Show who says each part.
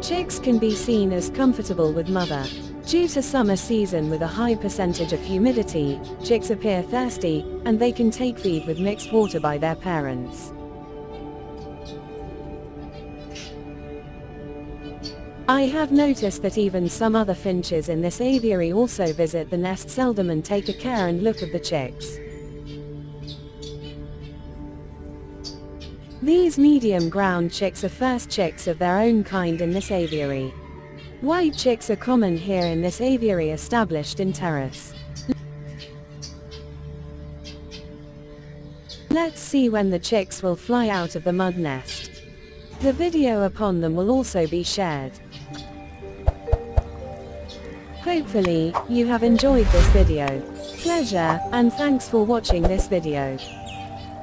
Speaker 1: Chicks can be seen as comfortable with mother. Due to summer season with a high percentage of humidity, chicks appear thirsty, and they can take feed with mixed water by their parents. I have noticed that even some other finches in this aviary also visit the nest seldom and take a care and look of the chicks. These medium ground chicks are first chicks of their own kind in this aviary. White chicks are common here in this aviary established in terrace. Let's see when the chicks will fly out of the mud nest. The video upon them will also be shared. Hopefully, you have enjoyed this video. Pleasure, and thanks for watching this video.